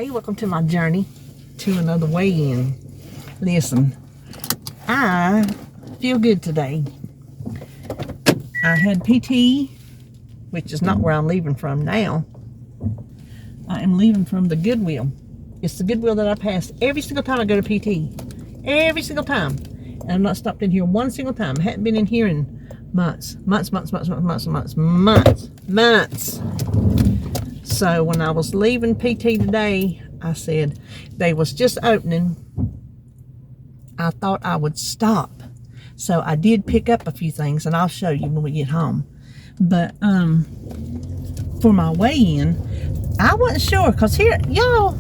Hey, welcome to my journey to another weigh-in. Listen, I feel good today. I had PT, which is not where I'm leaving from now. I am leaving from the Goodwill. It's the Goodwill that I pass every single time I go to PT. Every single time. And I've not stopped in here one single time. I hadn't been in here in months. Months. So when I was leaving PT today, I said they was just opening. I thought I would stop. So I did pick up a few things, and I'll show you when we get home. But for my weigh-in, I wasn't sure, because here, y'all,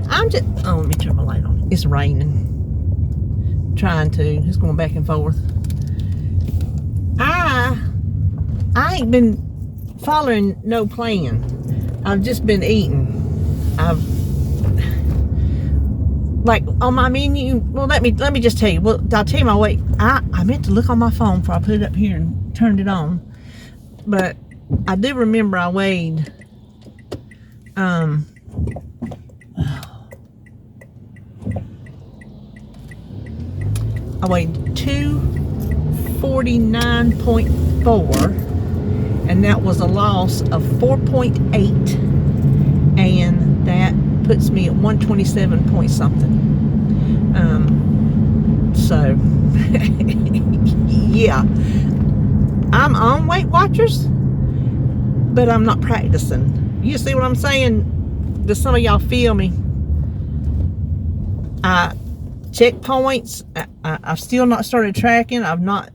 I'm just, oh, let me turn my light on. It's raining. It's going back and forth. I ain't been following no plan. I've just been eating. Like on my menu, well, let me just tell you. Well, I'll tell you my weight. I meant to look on my phone before I put it up here and turned it on. But I do remember I weighed I weighed 249.4, and that was a loss of 4.8, and that puts me at 127 point something. So yeah, I'm on Weight Watchers, but I'm not practicing. You see what I'm saying? Does some of y'all feel me? Checkpoints, I've still not started tracking. I've not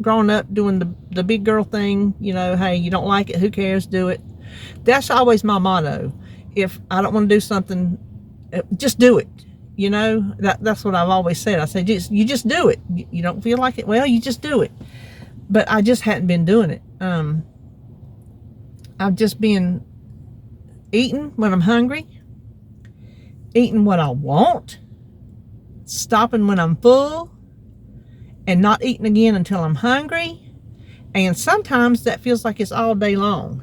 grown up doing the big girl thing. You know, hey, you don't like it, who cares, do it. That's always my motto. If I don't want to do something, just do it. You know, that's what I've always said. I say, you just do it. You don't feel like it, well, you just do it. But I just hadn't been doing it. I've just been eating when I'm hungry, eating what I want, stopping when I'm full, and not eating again until I'm hungry. And sometimes that feels like it's all day long.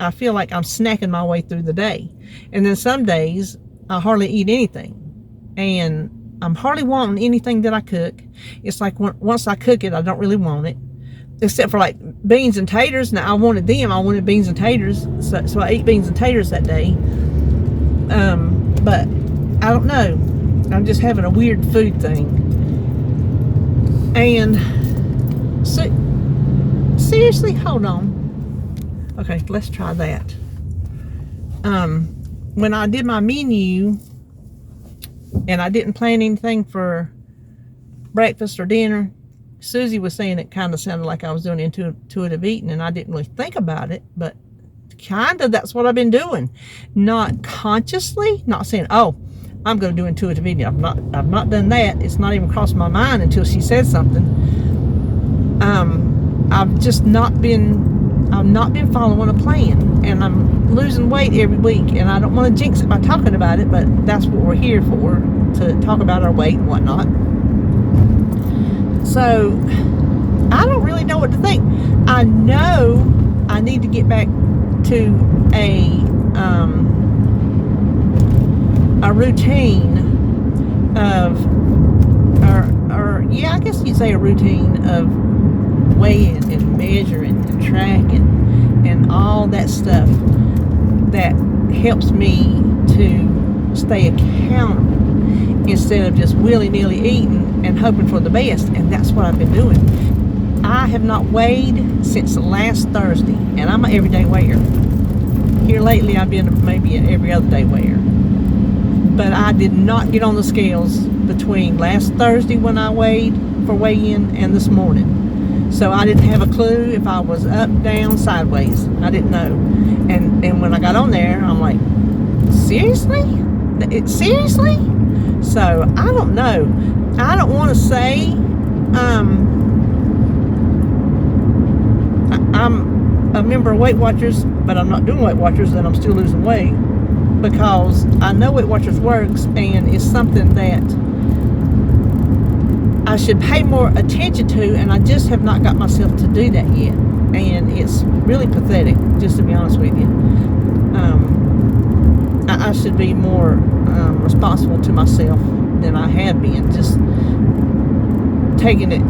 I feel like I'm snacking my way through the day. And then some days I hardly eat anything, and I'm hardly wanting anything that I cook. It's like once I cook it, I don't really want it, except for like beans and taters. Now I wanted beans and taters, so I ate beans and taters that day. But I don't know, I'm just having a weird food thing. And so, seriously, hold on. Okay, let's try that. When I did my menu and I didn't plan anything for breakfast or dinner, Susie was saying it kind of sounded like I was doing intuitive eating, and I didn't really think about it, but kind of that's what I've been doing. Not consciously, not saying, oh, I'm going to do intuitive eating. I've not done that. It's not even crossed my mind until she said something. I've not been following a plan, and I'm losing weight every week, and I don't want to jinx it by talking about it, but that's what we're here for, to talk about our weight and whatnot. So I don't really know what to think. I know I need to get back to a routine of, or yeah, I guess you'd say a routine of weighing and measuring and tracking and all that stuff that helps me to stay accountable instead of just willy-nilly eating and hoping for the best. And that's what I've been doing. I have not weighed since last Thursday, and I'm an everyday weigher. Here lately I've been maybe an every other day weigher. But I did not get on the scales between last Thursday when I weighed for weigh-in and this morning. So I didn't have a clue if I was up, down, sideways. I didn't know. And when I got on there, I'm like, seriously? Seriously? So I don't know. I don't want to say I'm a member of Weight Watchers, but I'm not doing Weight Watchers, and I'm still losing weight, because I know Weight Watchers works, and it's something that I should pay more attention to, and I just have not got myself to do that yet. And it's really pathetic, just to be honest with you. I should be more responsible to myself than I had been. Just taking it,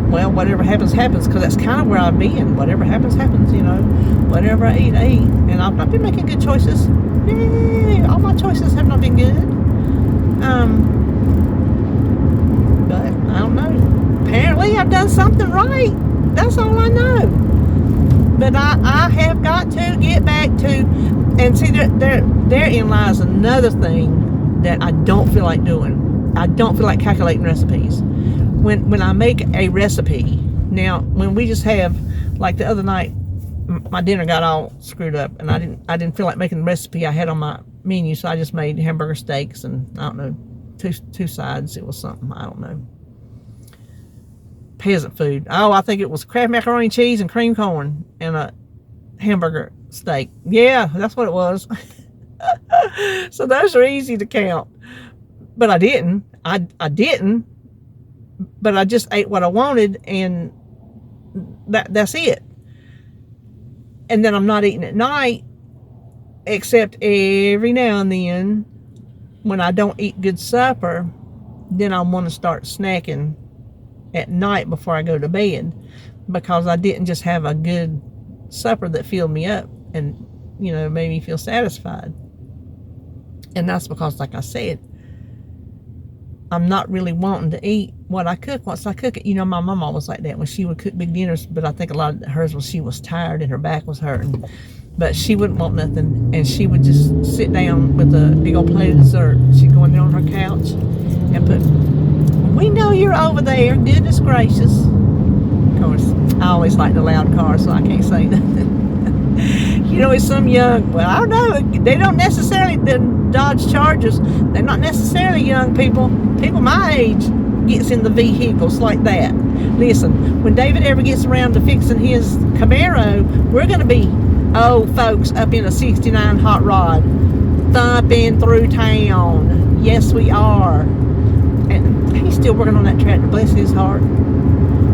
well, whatever happens, happens, because that's kind of where I've been. Whatever happens, happens, Whatever I eat, I eat. And I've not been making good choices. Yay! All my choices have not been good. But I don't know. Apparently, I've done something right. That's all I know. But I have got to get back to, and see, therein lies another thing that I don't feel like doing. I don't feel like calculating recipes. When I make a recipe, now when we just have, like the other night, my dinner got all screwed up, and I didn't feel like making the recipe I had on my menu, so I just made hamburger steaks and I don't know, two sides. It was something, I don't know, peasant food. Oh, I think it was Kraft macaroni cheese and cream corn and a hamburger steak. Yeah, that's what it was. So those are easy to count, but I didn't. I didn't. But I just ate what I wanted, and that's it. And then I'm not eating at night, except every now and then when I don't eat good supper, then I want to start snacking at night before I go to bed, because I didn't just have a good supper that filled me up and made me feel satisfied. And that's because, like I said, I'm not really wanting to eat what I cook once I cook it. My mom always like that when she would cook big dinners, but I think a lot of hers was she was tired and her back was hurting. But she wouldn't want nothing, and she would just sit down with a big old plate of dessert. She'd go in there on her couch and put, "We know you're over there, goodness gracious." Of course, I always like the loud car, so I can't say nothing. It's some young, well, I don't know, they don't necessarily, the Dodge Chargers, they're not necessarily young people. People my age gets in the vehicles like that. Listen, when David ever gets around to fixing his Camaro, we're going to be old folks up in a 69 hot rod, thumping through town. Yes, we are. And he's still working on that tractor, bless his heart.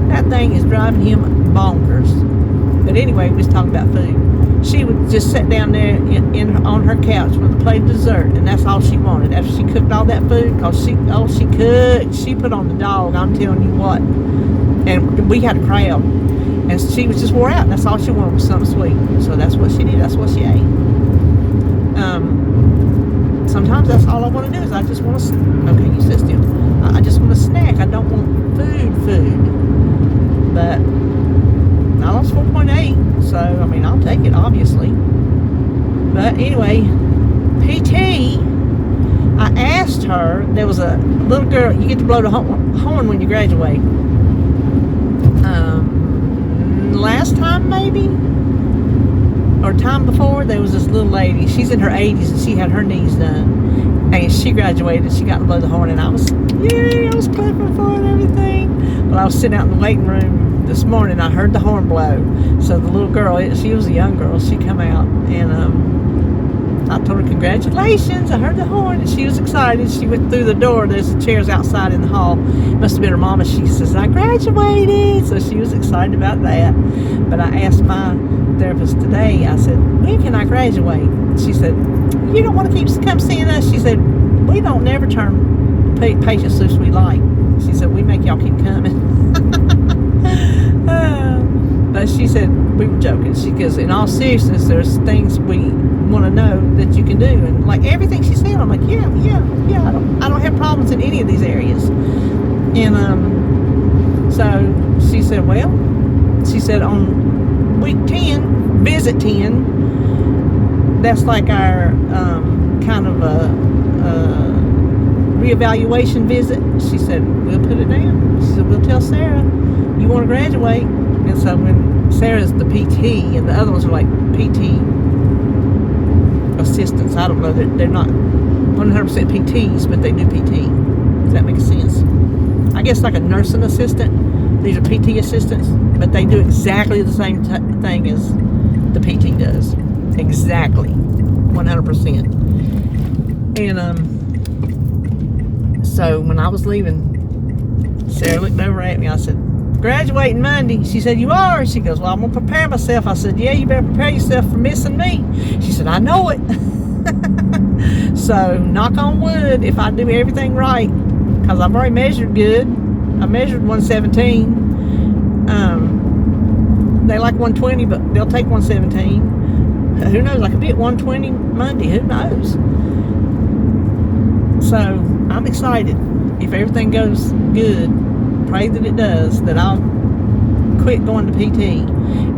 That thing is driving him bonkers. But anyway, we was talking about food. She would just sit down there on her couch with a plate of dessert, and that's all she wanted. After she cooked all that food, because she cooked, she put on the dog, I'm telling you what. And we had a crowd, and she was just wore out, and that's all she wanted was something sweet. So that's what she did. That's what she ate. Sometimes that's all I want to do is I just want to. Okay, you sit still. I just want to snack. I don't want food. But I lost 4.8, so I'll take it, obviously. But anyway, PT, I asked her, there was a little girl, you get to blow the horn when you graduate. Last time maybe, or time before, there was this little lady, she's in her 80s and she had her knees done. And she graduated, she got to blow the horn, and I was clapping for her and everything. But I was sitting out in the waiting room this morning, I heard the horn blow. So the little girl, she was a young girl, she come out, and I told her, "Congratulations, I heard the horn," and she was excited. She went through the door, there's chairs outside in the hall. Must have been her mama. She says, "I graduated," so she was excited about that. But I asked my therapist today, I said, "When can I graduate?" She said, "You don't want to come seeing us?" She said, "We don't never turn patients loose we like." She said, "We make y'all keep coming." But she said, we were joking. She goes, "In all seriousness, there's things we want to know that you can do." And like everything she said, I'm like, yeah. I don't have problems in any of these areas. And so she said, on week 10, visit 10, that's like our kind of a reevaluation visit. She said, "We'll put it down." She said, "We'll tell Sarah you want to graduate." And so when Sarah's the PT and the other ones are like PT assistants, I don't know, they're not 100% PTs, but they do PT. Does that make sense? I guess like a nursing assistant, these are PT assistants, but they do exactly the same thing as the PT does. Exactly. 100%. And so when I was leaving, Sarah looked over at me. I said, graduating Monday. She said, you are? She goes, well, I'm going to prepare myself. I said, yeah, you better prepare yourself for missing me. She said, I know it. So, knock on wood, if I do everything right, because I've already measured good. I measured 117. They like 120, but they'll take 117. Who knows? I could be at 120 Monday. Who knows? So, I'm excited. If everything goes good, pray that it does, that I'll quit going to PT.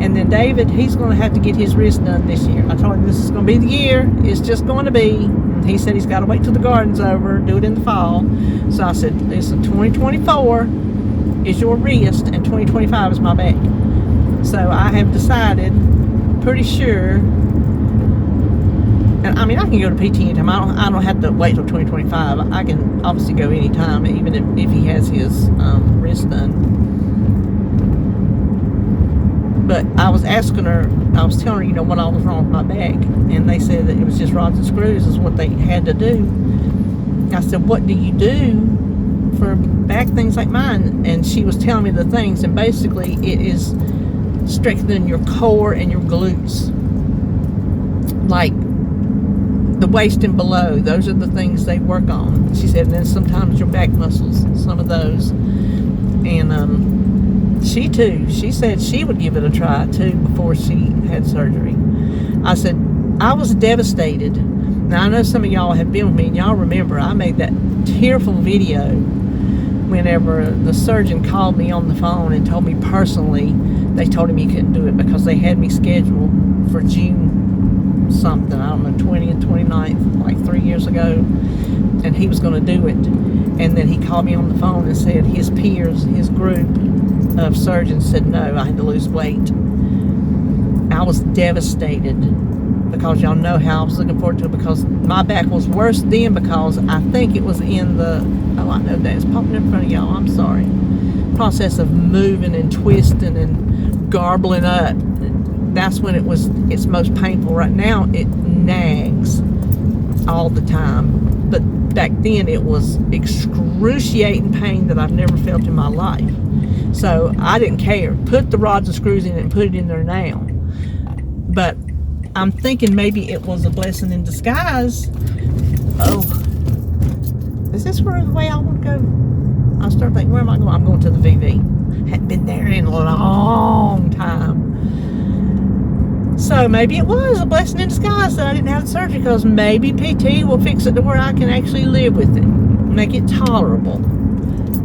And then David, he's going to have to get his wrist done this year. I told him this is going to be the year. It's just going to be. And he said he's got to wait till the garden's over, do it in the fall. So I said, listen, 2024 is your wrist and 2025 is my back. So I have decided, pretty sure, and I mean, I can go to PT anytime. I don't have to wait till 2025. I can obviously go anytime, even if he has his wrist done. But I was asking her, I was telling her, what all was wrong with my back. And they said that it was just rods and screws is what they had to do. I said, what do you do for back things like mine? And she was telling me the things. And basically, it is strengthening your core and your glutes. Like the waist and below. Those are the things they work on. She said, and then sometimes your back muscles, some of those. And, she said she would give it a try too before she had surgery. I said, I was devastated. Now I know some of y'all have been with me and y'all remember I made that tearful video whenever the surgeon called me on the phone and told me personally they told him he couldn't do it because they had me scheduled for June something, I don't know, 20th, 29th, like 3 years ago, and he was going to do it. And then he called me on the phone and said his peers, his group of surgeons said no, I had to lose weight. I was devastated because y'all know how I was looking forward to it, because my back was worse then because I think it was in the, I know that, it's popping in front of y'all, I'm sorry, process of moving and twisting and garbling up. That's when it's most painful. Right now it nags all the time, but back then it was excruciating pain that I've never felt in my life. So I didn't care. Put the rods and screws in it and put it in there now. But I'm thinking maybe it was a blessing in disguise. Oh, is this the way I want to go? I start thinking, where am I going? I'm going to the VV. Hadn't been there in a long time. So maybe it was a blessing in disguise that I didn't have the surgery, because maybe PT will fix it to where I can actually live with it, make it tolerable.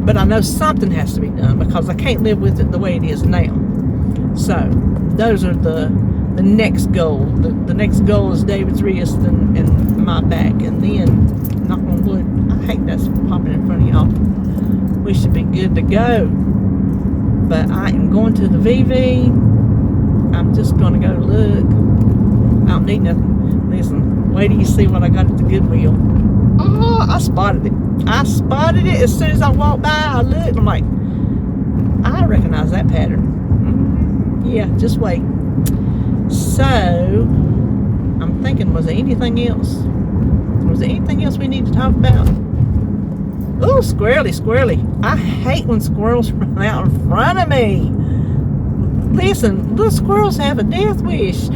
But I know something has to be done because I can't live with it the way it is now. So those are the next goal. The next goal is David's wrist and my back, and then knock on wood. I hate that's popping in front of y'all. We should be good to go. But I am going to the VV. I'm just going to go look. I don't need nothing. Listen, wait till you see what I got at the Goodwill. Oh, I spotted it. I spotted it as soon as I walked by. I looked. I'm like, I recognize that pattern. Yeah, just wait. So, I'm thinking, was there anything else? Was there anything else we need to talk about? Oh, squirrely. I hate when squirrels run out in front of me. Listen, little squirrels have a death wish.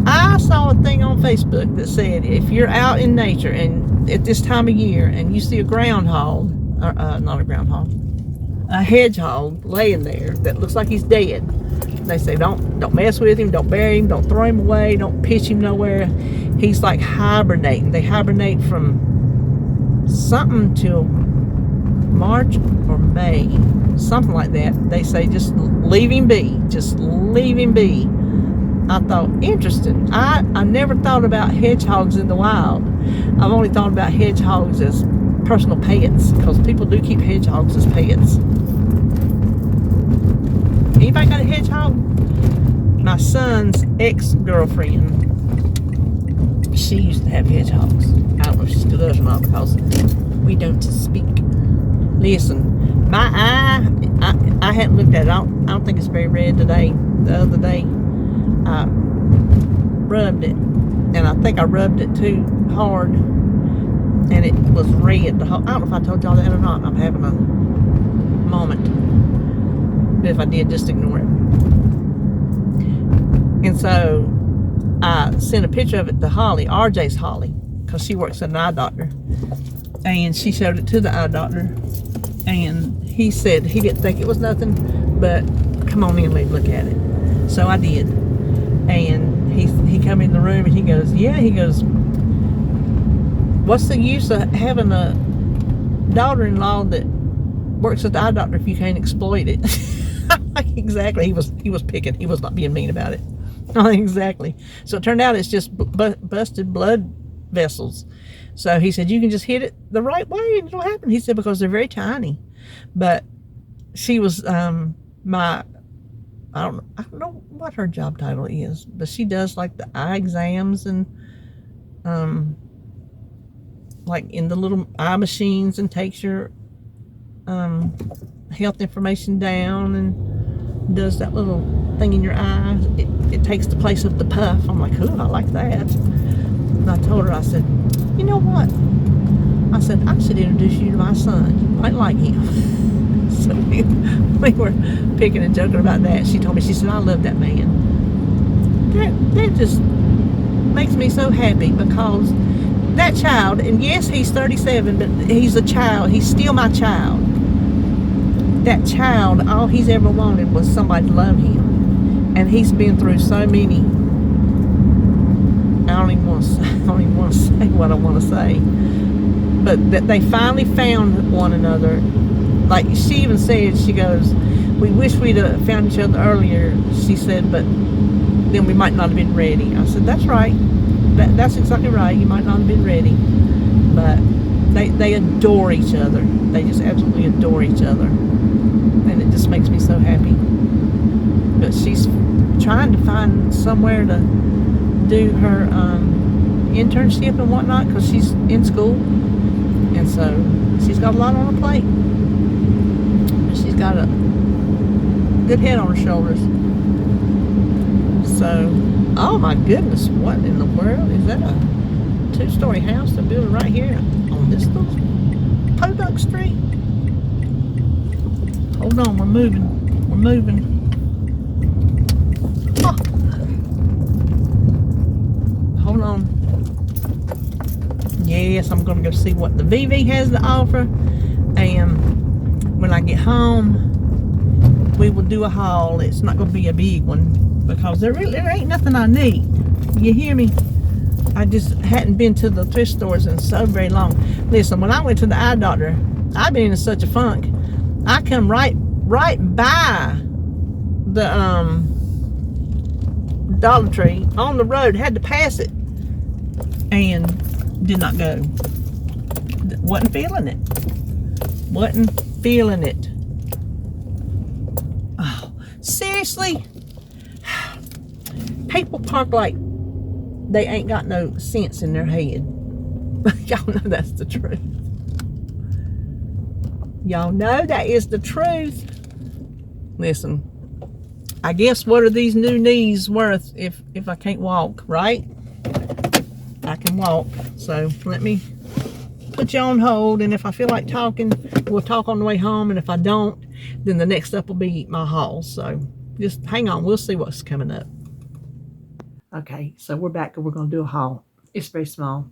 I saw a thing on Facebook that said if you're out in nature and at this time of year and you see a groundhog, not a groundhog, a hedgehog laying there that looks like he's dead, they say don't mess with him, don't bury him, don't throw him away, don't pitch him nowhere. He's like hibernating. They hibernate from something till March or May, something like that. They say just leave him be. Just leave him be. I thought, interesting. I never thought about hedgehogs in the wild. I've only thought about hedgehogs as personal pets, because people do keep hedgehogs as pets. Anybody got a hedgehog? My son's ex-girlfriend, she used to have hedgehogs. I don't know if she still does or not, because we don't speak. Listen, my eye, I hadn't looked at it. I don't think it's very red today. The other day, I rubbed it, and I think I rubbed it too hard, and it was red. I don't know if I told y'all that or not. I'm having moment. But if I did, just ignore it. And so I sent a picture of it to Holly, RJ's Holly, because she works at an eye doctor. And she showed it to the eye doctor. And he said he didn't think it was nothing, but come on in, look at it. So I did. And he come in the room and he goes, yeah, he goes, what's the use of having a daughter-in-law that works at the eye doctor if you can't exploit it? Exactly. He was picking. He was not being mean about it. Exactly. So it turned out it's just busted blood vessels. So he said, you can just hit it the right way and it'll happen. He said, because they're very tiny. But she was my, I don't know what her job title is, but she does like the eye exams and like in the little eye machines and takes your health information down and does that little thing in your eye. It takes the place of the puff. I'm like, ooh, I like that. And I told her, I said, you know what? I said, I should introduce you to my son. You might like him. So we were picking and joking about that. She told me, she said, I love that man. That just makes me so happy, because that child, and yes, he's 37, but he's a child. He's still my child. That child, all he's ever wanted was somebody to love him. And he's been through so many. I don't even want to say what I want to say. But that they finally found one another. Like she even said, she goes, we wish we'd have found each other earlier, she said, but then we might not have been ready. I said, that's right. That's exactly right. You might not have been ready. But they adore each other. They just absolutely adore each other. And it just makes me so happy. But she's trying to find somewhere to do her internship and whatnot, because she's in school. And so she's got a lot on her plate. She's got a good head on her shoulders. So, oh my goodness, what in the world? Is that a 2-story house they're building right here on this little podunk street? Hold on, we're moving. We're moving. Oh. Hold on. Yes, I'm going to go see what the VV has to offer. And when I get home, we will do a haul. It's not going to be a big one, because there ain't nothing I need. You hear me? I just hadn't been to the thrift stores in so very long. Listen, when I went to the eye doctor, I've been in such a funk. I come right by the Dollar Tree on the road, had to pass it, and did not go. Wasn't feeling it. Wasn't feeling it. Oh, seriously? People park like they ain't got no sense in their head. Y'all know that's the truth. Y'all know that is the truth. Listen, I guess what are these new knees worth if I can't walk, right? I can walk. So let me put you on hold, and if I feel like talking, we'll talk on the way home, and if I don't, then the next up will be my haul. So just hang on, we'll see what's coming up. Okay, so we're back and we're going to do a haul. It's very small.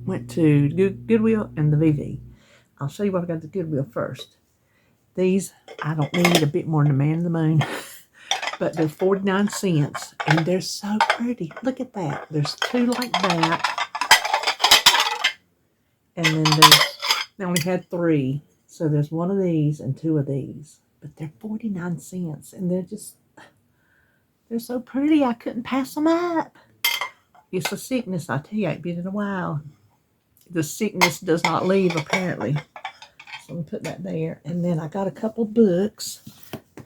Went to Goodwill and the VV. I'll show you what I got at the Goodwill first. These, I don't need a bit more than a man in the moon. But they're 49 cents. And they're so pretty. Look at that. There's 2 like that. And then they only had 3. So there's 1 of these and 2 of these. But they're 49 cents. And they're so pretty. I couldn't pass them up. It's a sickness, I tell you. I ain't been in a while. The sickness does not leave, apparently. So I'm going to put that there. And then I got a couple books.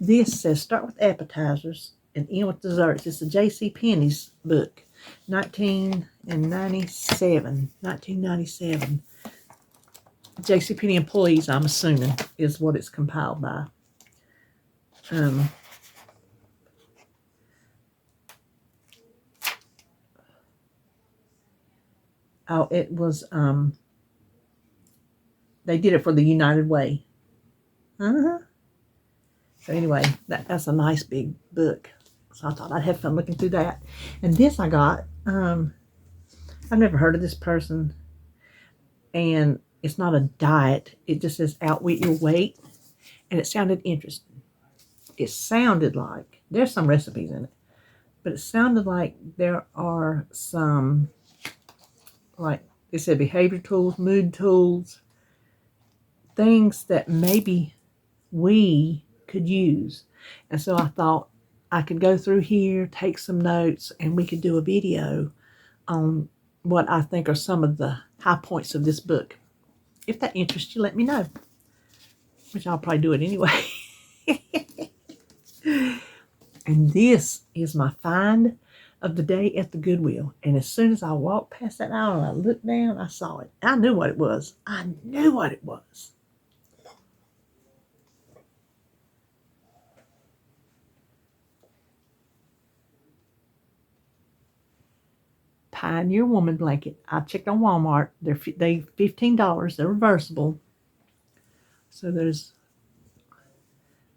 This says start with appetizers and end with desserts. It's a J.C. Penney's book. 1997. J.C. Penney employees, I'm assuming, is what it's compiled by. Oh, it was, they did it for the United Way. So anyway, that's a nice big book. So I thought I'd have fun looking through that. And this I got, I've never heard of this person. And it's not a diet. It just says outwit your weight. And it sounded interesting. It sounded like, there's some recipes in it, but it sounded like there are some, like it said, behavior tools, mood tools, things that maybe we could use. And so I thought I could go through here, take some notes, and we could do a video on what I think are some of the high points of this book. If that interests you, let me know. Which I'll probably do it anyway. And this is my find of the day at the Goodwill. And as soon as I walked past that aisle and I looked down, I saw it. I knew what it was. I knew what it was. Pioneer Woman blanket. I checked on Walmart. They $15. They're reversible. So there's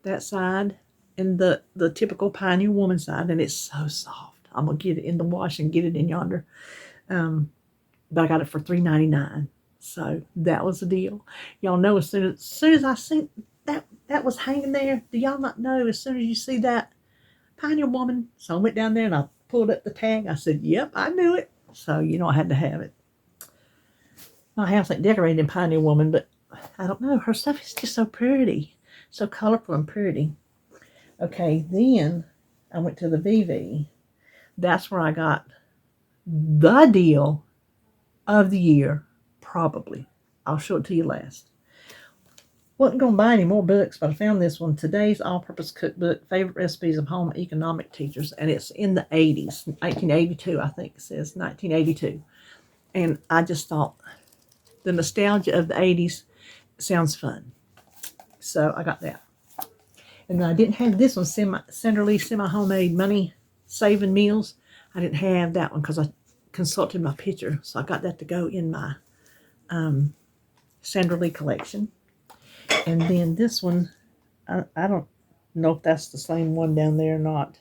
that side and the typical Pioneer Woman side, and it's so soft. I'm gonna get it in the wash and get it in yonder. But I got it for $3.99. So that was the deal. Y'all know as soon as I seen that was hanging there, do y'all not know as soon as you see that Pioneer Woman? So I went down there and I pulled up the tag. I said, yep, I knew it. So you know I had to have it. My house ain't decorated in Pioneer Woman, but I don't know. Her stuff is just so pretty. So colorful and pretty. Okay, then I went to the VV. That's where I got the deal of the year, probably. I'll show it to you last. Wasn't going to buy any more books, but I found this one. Today's All-Purpose Cookbook, Favorite Recipes of Home Economic Teachers. And it's in the 80s, 1982, I think it says, 1982. And I just thought the nostalgia of the 80s sounds fun. So I got that. And then I didn't have this one, Centerly Semi-Homemade Money Saving Meals. I didn't have that one because I consulted my picture. So I got that to go in my Centerly collection. And then this one, I don't know if that's the same one down there or not.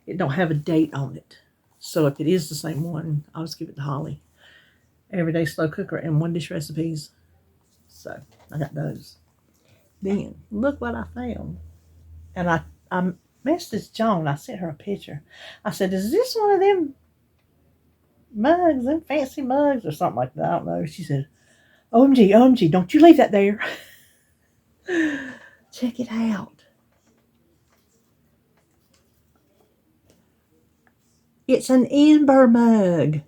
It don't have a date on it. So if it is the same one, I'll just give it to Holly. Everyday Slow Cooker and One Dish Recipes. So I got those. Then look what I found. And I messaged Joan. I sent her a picture. I said, is this one of them mugs, them fancy mugs or something like that? I don't know. She said, OMG, OMG, don't you leave that there. Check it out. It's an amber mug.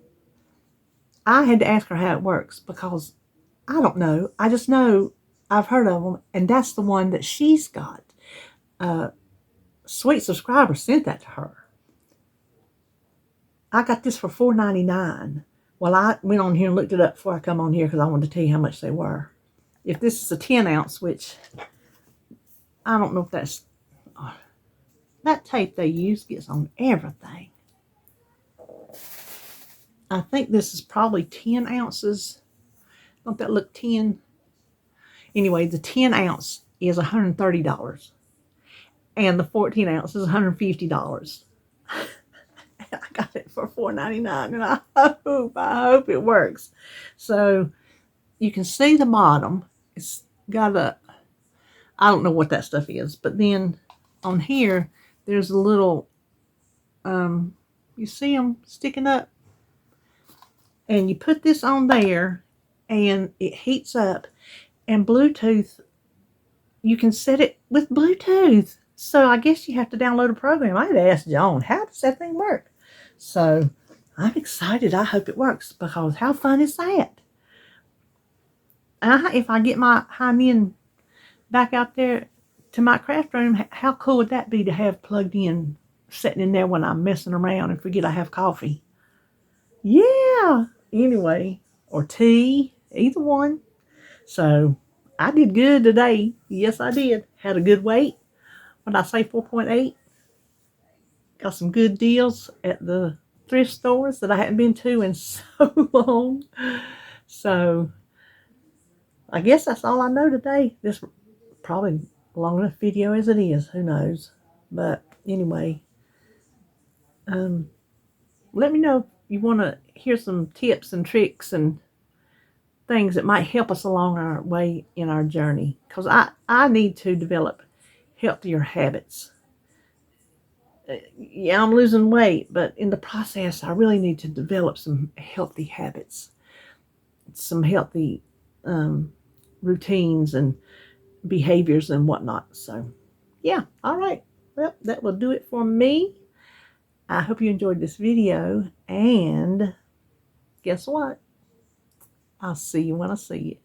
I had to ask her how it works because I don't know. I just know I've heard of them, and that's the one that she's got. Sweet subscriber sent that to her. I got this for $4.99. Well, I went on here and looked it up before I come on here because I wanted to tell you how much they were. If this is a 10 ounce, which I don't know if that's, that tape they use gets on everything. I think this is probably 10 ounces. Don't that look 10? Anyway, the 10 ounce is $130. And the 14 ounce is $150. I got it for $4.99, and I hope it works. So you can see the bottom. It's got a, I don't know what that stuff is, but then on here there's a little, you see them sticking up, and you put this on there, and it heats up, and Bluetooth. You can set it with Bluetooth. So I guess you have to download a program. I had to ask Joan, how does that thing work? So I'm excited. I hope it works because how fun is that? If I get my Hymen back out there to my craft room, how cool would that be to have plugged in, sitting in there when I'm messing around and forget I have coffee? Yeah. Anyway, or tea, either one. So I did good today. Yes, I did. Had a good weight. What did I say, 4.8? Got some good deals at the thrift stores that I hadn't been to in so long. So I guess that's all I know today. This probably long enough video as it is. Who knows? But anyway, let me know if you want to hear some tips and tricks and things that might help us along our way in our journey. Because I need to develop healthier habits. Yeah, I'm losing weight, but in the process, I really need to develop some healthy habits, some healthy routines and behaviors and whatnot. So, yeah, all right. Well, that will do it for me. I hope you enjoyed this video, and guess what? I'll see you when I see you.